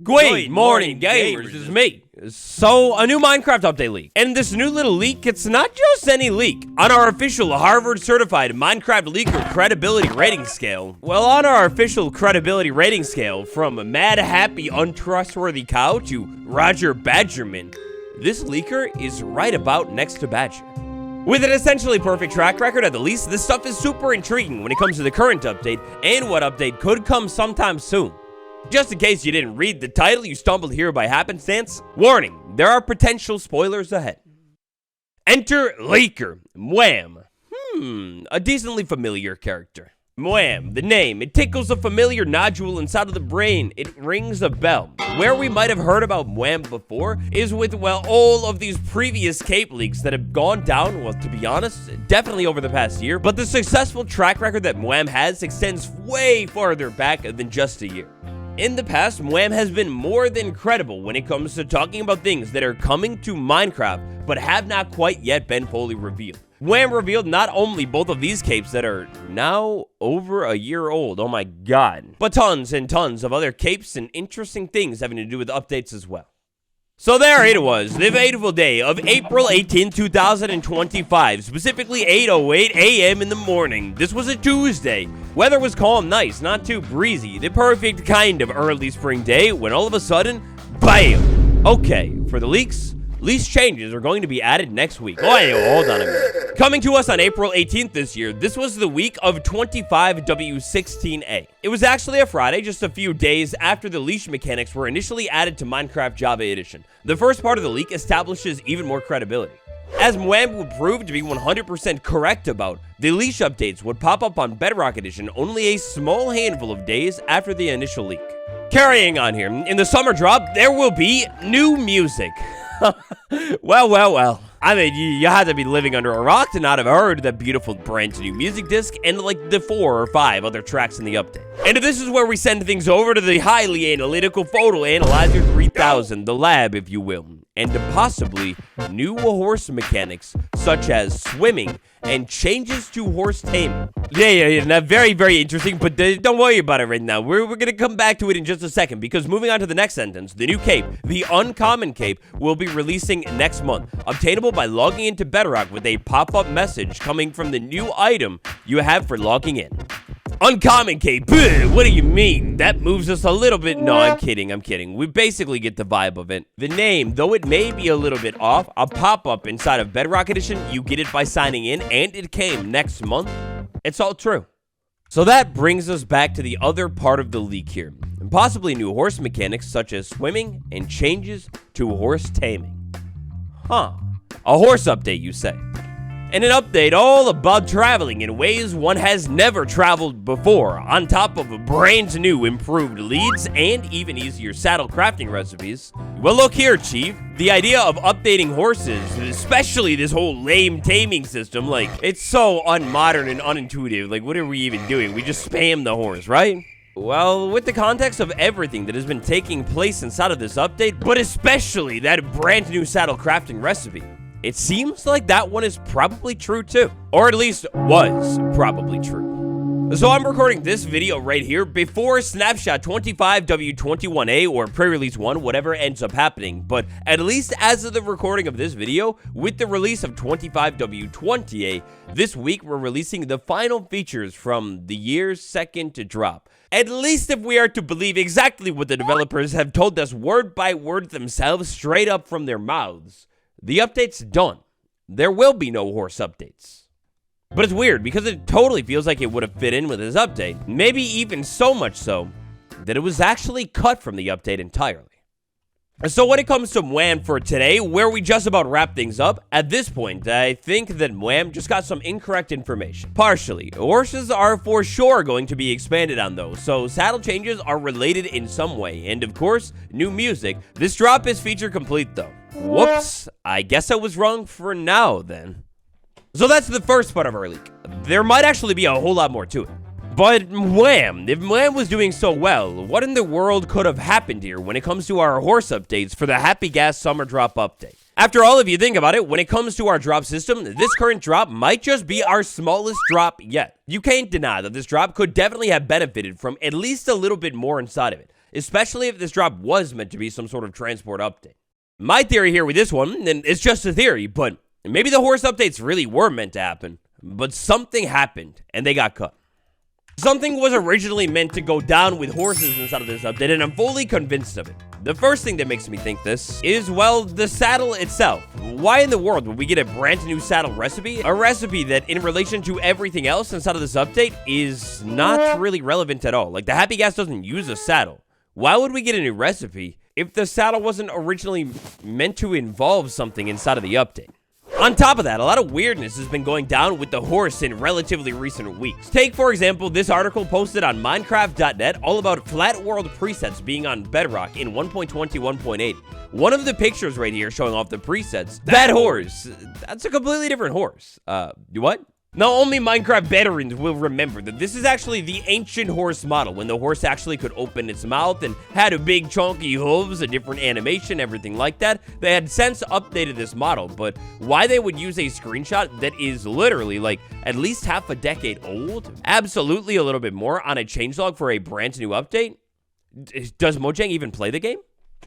Good morning, gamers. It's me. So, a new Minecraft update leak. And this new little leak, it's not just any leak. On our official Harvard-certified Minecraft leaker credibility rating scale, well, on our official credibility rating scale, from mad, happy, untrustworthy cow to Roger Badgerman, this leaker is right about next to Badger. With an essentially perfect track record at the least, this stuff is super intriguing when it comes to the current update and what update could come sometime soon. Just in case you didn't read the title, you stumbled here by happenstance. Warning, there are potential spoilers ahead. Enter Leaker, Mwam. A decently familiar character. Mwam, the name, it tickles a familiar nodule inside of the brain. It rings a bell. Where we might have heard about Mwam before is with, well, all of these previous cape leaks that have gone down, well, to be honest, definitely over the past year. But the successful track record that Mwam has extends way farther back than just a year. In the past, Mwam has been more than credible when it comes to talking about things that are coming to Minecraft, but have not quite yet been fully revealed. Mwam revealed not only both of these capes that are now over a year old, oh my god, but tons and tons of other capes and interesting things having to do with updates as well. So there it was, the fateful day of April 18, 2025, specifically 8:08 a.m. in the morning. This was a Tuesday. Weather was calm, nice, not too breezy, the perfect kind of early spring day when all of a sudden, BAM! Okay, for the leaks changes are going to be added next week. Oh, hold on a minute. Coming to us on April 18th this year, this was the week of 25W16A. It was actually a Friday, just a few days after the leash mechanics were initially added to Minecraft Java Edition. The first part of the leak establishes even more credibility. As Mwam would prove to be 100% correct about, the leash updates would pop up on Bedrock Edition only a small handful of days after the initial leak. Carrying on here, in the summer drop, there will be new music. Well. I mean, you had to be living under a rock to not have heard the beautiful brand new music disc and like the 4 or 5 other tracks in the update. And this is where we send things over to the highly analytical Photo Analyzer 3000, the lab, if you will, and possibly new horse mechanics such as swimming and changes to horse taming. Yeah, not very, very interesting, but don't worry about it right now. We're gonna come back to it in just a second, because moving on to the next sentence, the new cape, the uncommon cape, will be releasing next month, obtainable by logging into Bedrock with a pop-up message coming from the new item you have for logging in. Uncommon cape, what do you mean? That moves us a little bit. No, I'm kidding. We basically get the vibe of it. The name, though it may be a little bit off, a pop-up inside of Bedrock Edition, you get it by signing in, and it came next month. It's all true. So that brings us back to the other part of the leak here, and possibly new horse mechanics such as swimming and changes to horse taming. A horse update, you say? And an update all about traveling in ways one has never traveled before, on top of brand new improved leads and even easier saddle crafting recipes. Well, look here, Chief. The idea of updating horses, especially this whole lame taming system, like, it's so unmodern and unintuitive. Like, what are we even doing? We just spam the horse, right? Well, with the context of everything that has been taking place inside of this update, but especially that brand new saddle crafting recipe, it seems like that one is probably true too. Or at least was probably true. So I'm recording this video right here before Snapshot 25W21A or pre-release 1, whatever ends up happening. But at least as of the recording of this video, with the release of 25W20A, this week we're releasing the final features from the year's second to drop. At least if we are to believe exactly what the developers have told us word by word themselves straight up from their mouths. The update's done. There will be no horse updates. But it's weird because it totally feels like it would have fit in with this update. Maybe even so much so that it was actually cut from the update entirely. So when it comes to Mwam for today, where we just about wrap things up, at this point, I think that Mwam just got some incorrect information. Partially. Horses are for sure going to be expanded on though, so saddle changes are related in some way. And of course, new music. This drop is feature complete though. Whoops, I guess I was wrong for now then. So that's the first part of our leak. There might actually be a whole lot more to it. But Mwam, if Mwam was doing so well, what in the world could have happened here when it comes to our horse updates for the Happy Gas Summer Drop update? After all, if you think about it, when it comes to our drop system, this current drop might just be our smallest drop yet. You can't deny that this drop could definitely have benefited from at least a little bit more inside of it. especially if this drop was meant to be some sort of transport update. My theory here with this one, and it's just a theory, but maybe the horse updates really were meant to happen, but something happened and they got cut. Something was originally meant to go down with horses inside of this update, and I'm fully convinced of it. The first thing that makes me think this is, well, the saddle itself. Why in the world would we get a brand new saddle recipe? A recipe that, in relation to everything else inside of this update, is not really relevant at all. Like, the Happy Gas doesn't use a saddle. Why would we get a new recipe if the saddle wasn't originally meant to involve something inside of the update? On top of that, a lot of weirdness has been going down with the horse in relatively recent weeks. Take, for example, this article posted on Minecraft.net all about flat world presets being on Bedrock in 1.21.8. One of the pictures right here showing off the presets, that horse, that's a completely different horse. What? Now, only Minecraft veterans will remember that this is actually the ancient horse model, when the horse actually could open its mouth and had a big chunky hooves, a different animation, everything like that. They had since updated this model, but why they would use a screenshot that is literally like at least half a decade old, absolutely a little bit more, on a changelog for a brand new update? Does Mojang even play the game?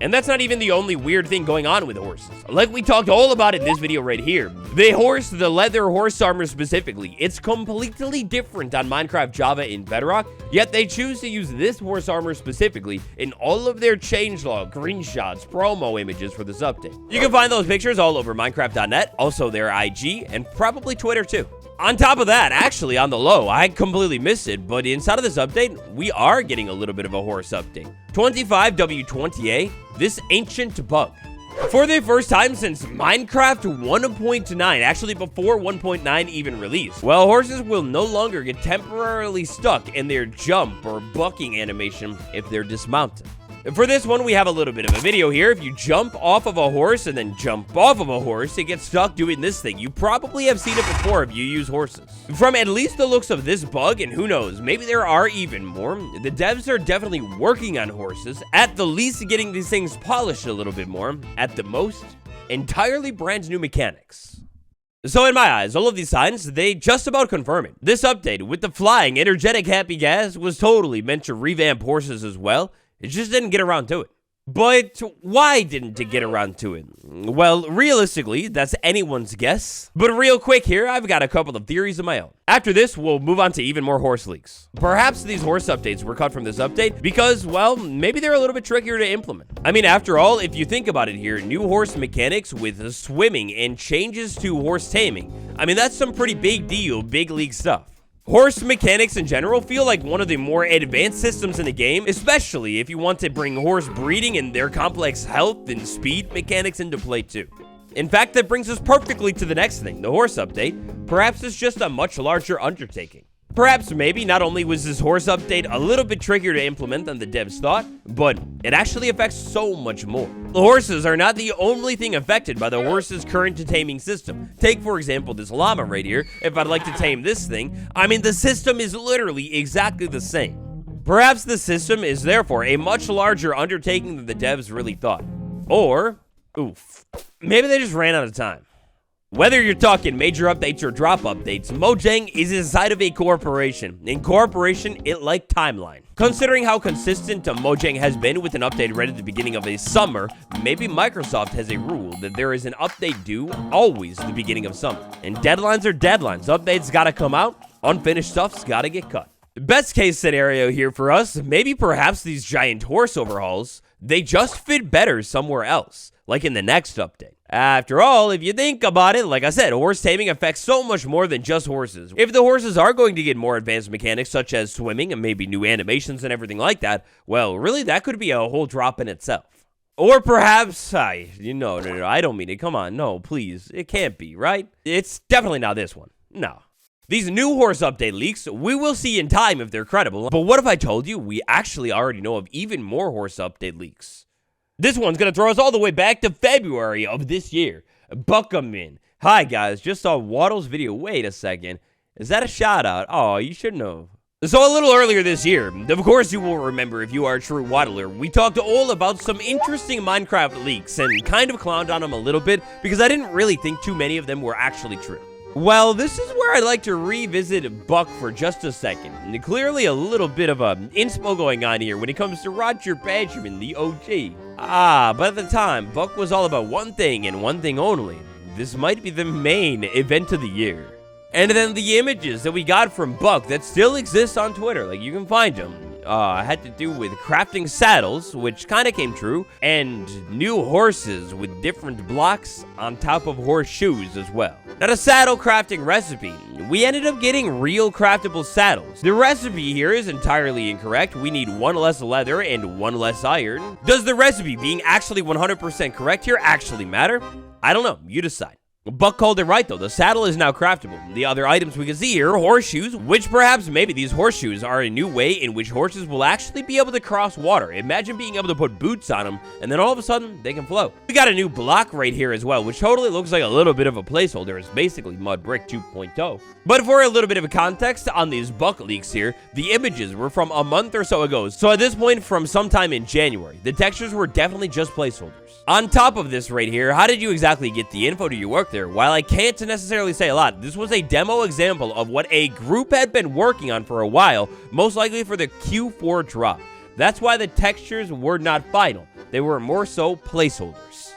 And that's not even the only weird thing going on with horses. Like we talked all about in this video right here. The leather horse armor specifically, it's completely different on Minecraft Java in Bedrock, yet they choose to use this horse armor specifically in all of their changelog, screenshots, promo images for this update. You can find those pictures all over Minecraft.net, also their IG, and probably Twitter too. On top of that, actually, on the low, I completely missed it, but inside of this update, we are getting a little bit of a horse update. 25W20A, this ancient bug. For the first time since Minecraft 1.9, actually before 1.9 even released, well, horses will no longer get temporarily stuck in their jump or bucking animation if they're dismounted. For this one, we have a little bit of a video here. If you jump off of a horse and then jump off of a horse, it gets stuck doing this thing. You probably have seen it before if you use horses. From at least the looks of this bug, and who knows, maybe there are even more, the devs are definitely working on horses, at the least getting these things polished a little bit more, at the most, entirely brand new mechanics. So in my eyes, all of these signs, they just about confirm it. This update with the flying, energetic Happy Gas was totally meant to revamp horses as well. It just didn't get around to it. But why didn't it get around to it? Well, realistically, that's anyone's guess. But real quick here, I've got a couple of theories of my own. After this, we'll move on to even more horse leaks. Perhaps these horse updates were cut from this update because, well, maybe they're a little bit trickier to implement. I mean, after all, if you think about it here, new horse mechanics with swimming and changes to horse taming, I mean, that's some pretty big deal, big league stuff. Horse mechanics in general feel like one of the more advanced systems in the game, especially if you want to bring horse breeding and their complex health and speed mechanics into play too. In fact, that brings us perfectly to the next thing, the horse update. Perhaps it's just a much larger undertaking. Perhaps maybe not only was this horse update a little bit trickier to implement than the devs thought, but it actually affects so much more. The horses are not the only thing affected by the horse's current taming system. Take, for example, this llama right here. If I'd like to tame this thing, I mean, the system is literally exactly the same. Perhaps the system is therefore a much larger undertaking than the devs really thought. Or, oof, maybe they just ran out of time. Whether you're talking major updates or drop updates, Mojang is inside of a corporation. In corporation, it like timeline. Considering how consistent Mojang has been with an update right at the beginning of a summer, maybe Microsoft has a rule that there is an update due always at the beginning of summer. And deadlines are deadlines. Updates gotta come out, unfinished stuff's gotta get cut. Best case scenario here for us, maybe perhaps these giant horse overhauls, they just fit better somewhere else, like in the next update. After all, if you think about it, like I said, horse taming affects so much more than just horses. If the horses are going to get more advanced mechanics such as swimming and maybe new animations and everything like that, well, really, that could be a whole drop in itself. Or perhaps, no, I don't mean it. Come on, no, please. It can't be, right? It's definitely not this one. No. These new horse update leaks, we will see in time if they're credible. But what if I told you we actually already know of even more horse update leaks? This one's going to throw us all the way back to February of this year. Buckham in. Hi, guys. Just saw Waddle's video. Wait a second. Is that a shout out? Oh, you should know. So a little earlier this year, of course you will remember if you are a true Waddler, we talked all about some interesting Minecraft leaks and kind of clowned on them a little bit because I didn't really think too many of them were actually true. Well, this is where I'd like to revisit Buck for just a second. And clearly a little bit of a inspo going on here when it comes to Roger Benjamin, the OG. But at the time, Buck was all about one thing and one thing only. This might be the main event of the year. And then the images that we got from Buck that still exist on Twitter, like you can find them, had to do with crafting saddles, which kind of came true, and new horses with different blocks on top of horseshoes as well. Now, the saddle crafting recipe, we ended up getting real craftable saddles. The recipe here is entirely incorrect. We need one less leather and one less iron. Does the recipe being actually 100% correct here actually matter? I don't know. You decide. Buck called it right, though. The saddle is now craftable. The other items we can see here, horseshoes, which perhaps maybe these horseshoes are a new way in which horses will actually be able to cross water. Imagine being able to put boots on them, and then all of a sudden, they can float. We got a new block right here as well, which totally looks like a little bit of a placeholder. It's basically Mud Brick 2.0. But for a little bit of a context on these Buck leaks here, the images were from a month or so ago. So at this point, from sometime in January, the textures were definitely just placeholders. On top of this right here, how did you exactly get the info to your work there? While I can't necessarily say a lot, this was a demo example of what a group had been working on for a while, most likely for the Q4 drop. That's why the textures were not final. They were more so placeholders.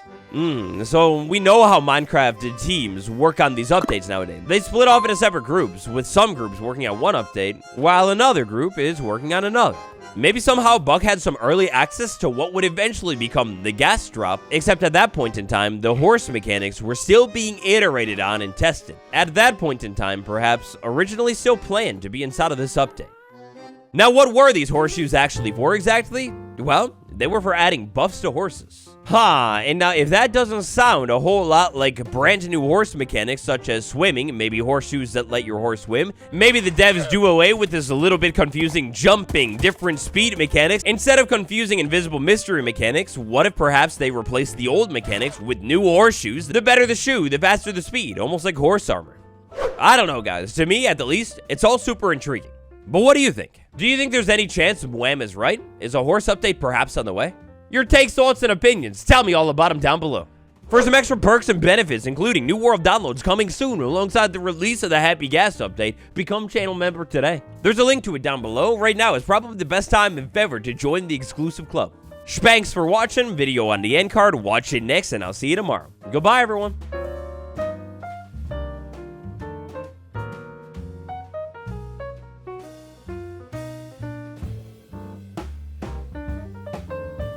So we know how Minecraft teams work on these updates nowadays. They split off into separate groups, with some groups working on one update, while another group is working on another. Maybe somehow Buck had some early access to what would eventually become the gas drop, except at that point in time, the horse mechanics were still being iterated on and tested. At that point in time, perhaps, originally still planned to be inside of this update. Now, what were these horseshoes actually for exactly? Well, they were for adding buffs to horses. And now if that doesn't sound a whole lot like brand new horse mechanics such as swimming, maybe horseshoes that let your horse swim, maybe the devs do away with this a little bit confusing jumping, different speed mechanics. Instead of confusing invisible mystery mechanics, what if perhaps they replace the old mechanics with new horseshoes? The better the shoe, the faster the speed, almost like horse armor. I don't know, guys. To me, at the least, it's all super intriguing. But what do you think? Do you think there's any chance Wham is right? Is a horse update perhaps on the way? Your takes, thoughts, and opinions. Tell me all about them down below. For some extra perks and benefits, including new world downloads coming soon alongside the release of the Happy Gas update, become channel member today. There's a link to it down below. Right now is probably the best time if ever to join the exclusive club. Spanks for watching. Video on the end card. Watch it next, and I'll see you tomorrow. Goodbye, everyone.